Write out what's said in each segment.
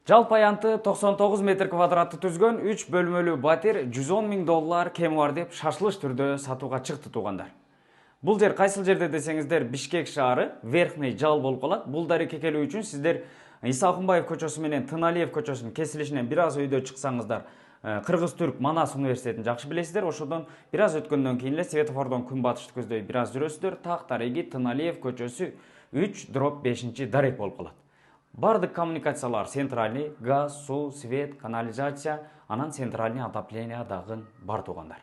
Жалпы аянты 99 метр квадратты түзгөн 3 бөлмөлүү батир $110.000 кеми бар деп шашылыш түрдө сатууга чыкты туугандар. Бул жер кайсыл жерде десеңиздер, Бишкек шаары, Верхний Жал болуп калат. Бул дарекке келүү үчүн сиздер Иса Акунбаев көчөсү менен Тыналиев көчөсүнүн кесилишинен бир аз өйдө чыксаңыздар, Кыргыз-Түрк Манас университетин жакшы билесиздер. Ошодон бир аз өткөндөн кийин эле светофордон күнбатышты көздөй бир аз жүрөсүздөр. Так тареги Тыналиев көчөсү 3/5 дарек болуп калат. Бардык коммуникациялар центральный, газ, суу, свет, канализация, анан центральный отопление дагы бар туугандар.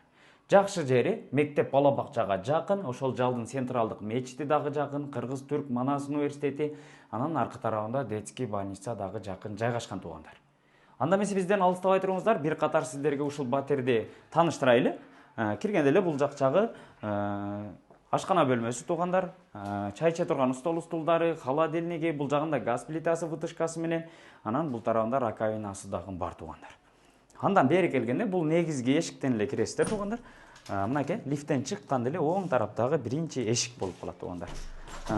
Жакшы жери мектеп бала бакчага жакын, ошол Жалдын централдык мечити дагы жакын, Кыргыз-Түрк Манас университети, анан аркы тарабында детский больница дагы жакын жайгашкан туугандар. Анда эмесе бизден алыстабай туруңуздар, бир катар сиздерге ушул батирди тааныштырайлы. Киргенде эле бул жак жагы ашкана бөлмөсү туугандар, чай иче турган стол стулдары, холодильниги, бул жагында газ плитасы, вытяжкасы менен, анан бул тарабында раковинасы дагы бар туугандар. Андан бери келгенде бул негизги эшиктен эле киресиздер туугандар. Мынакей лифттен чыкканда эле оң тараптагы биринчи эшик болуп калат туугандар.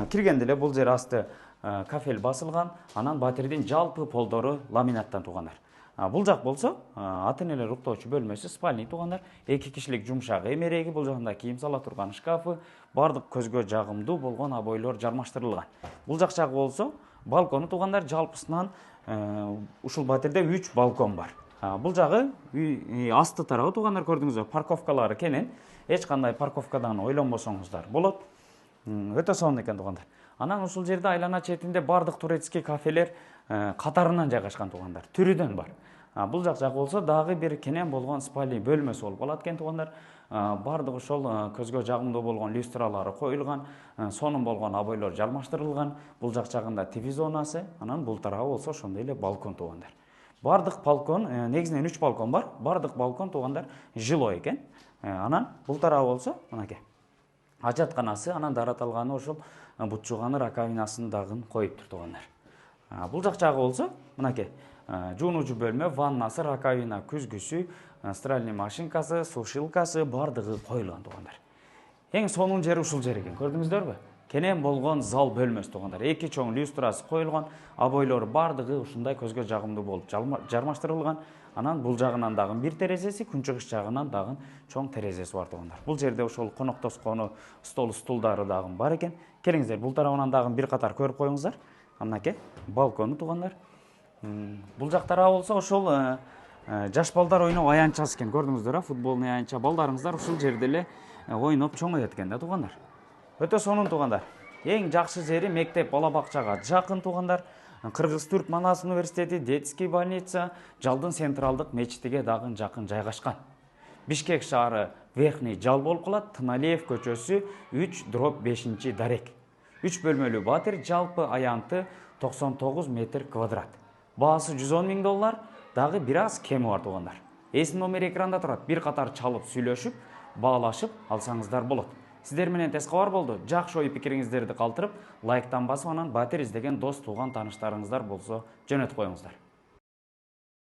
Киргенде эле бул жер асты кафель басылган, анан батирдин жалпы полдору ламинаттан туугандар. Бул жак болсо ата энелер уктоочу бөлмөсү, спальный туугандар, 2 кишилик жумшак эмереги, бул жагында кийим сала турган шкафы, бардык көзгө жагымдуу болгон обойлор жармаштырылган. Бул жак жагы болсо балкону туугандар, жалпысынан ушул батирде 3 балкон бар. Бул жагы асты тарабы туугандар, көрдүңүздөр, парковкалары кенен, эч кандай парковкадан ойлонбосоңуздар болот. Өтө сонун экен туугандар. Анан ушул жерде айлана четинде бардык турецкий кафелер катарынан жайгашкан туугандар, түрүдөн бар. Бул жак жагы болсо дагы бир кенен болгон спальный бөлмөсү болуп калат экен туугандар. Бардык ошол көзгө жагымдуу болгон люстралары коюлган, сонун болгон обойлор жармаштырылган. Бул жак жагында ТВ зонасы, анан бул тарабы болсо ошондой эле балкон туугандар. Бардык балкон, негизинен 3 балкон бар. Бардык балкон туугандар жилой экен. Анан бул тарабы болсо мынакей ажатканасы, анан дараталганы ошол бутчуганы, раковинасын дагы коюптур туугандар. Бул жак жагы болсо мынакей жуунуучу бөлмө, ваннасы, раковина, күзгүсү, стиральный машинкасы, сушилкасы бардыгы коюлган туугандар. Эң сонун жери ушул жер экен, көрдүңүздөрбү? Кенен болгон зал бөлмөсү туугандар. 2 чоң люстрасы коюлган, обойлор бардыгы ушундай көзгө жагымдуу болуп жармаштырылган. Анан бул жагынан дагы бир терезеси, күнчыгыш жагынан дагы чоң терезеси бар туугандар. Бул жерде ошол коноктоскону стол стулдары дагы бар экен. Келиңиздер, бул тарабынан дагы бир катар көрүп коюңуздар. Анакей балкону туугандар. Бул жак тарабы болсо ошол жаш балдар ойноо аянтчасы экен, көрдүңүздөр, футболный аянтча. Балдарыңыздар ушул жерде эле ойноп чоңойот экен да туугандар. Өтө сонун туугандар. Эң жакшы жери мектеп бала бакчага жакын туугандар. Кыргыз-Түрк Манас университети, детский больница, Жалдын централдык мечитиге дагы жакын жайгашкан. Бишкек шаары Верхний Жал болуп калат, Тыналиев көчөсү 3/5 дарек. 3 бөлмөлүү батир, жалпы аянты 99 метр квадрат. Баасы $110.000, дагы бир аз кеми бар туугандар. Эсин номери экранда турат, бир катар чалып сүйлөшүп, баалашып алсаңыздар болот. Сиздер менен тез кабар болду. Жакшы ой пикириңиздерди калтырып, лайктан басып, анан батир издеген дос, тууган, тааныштарыңыздар болсо жөнөтүп коюңуздар.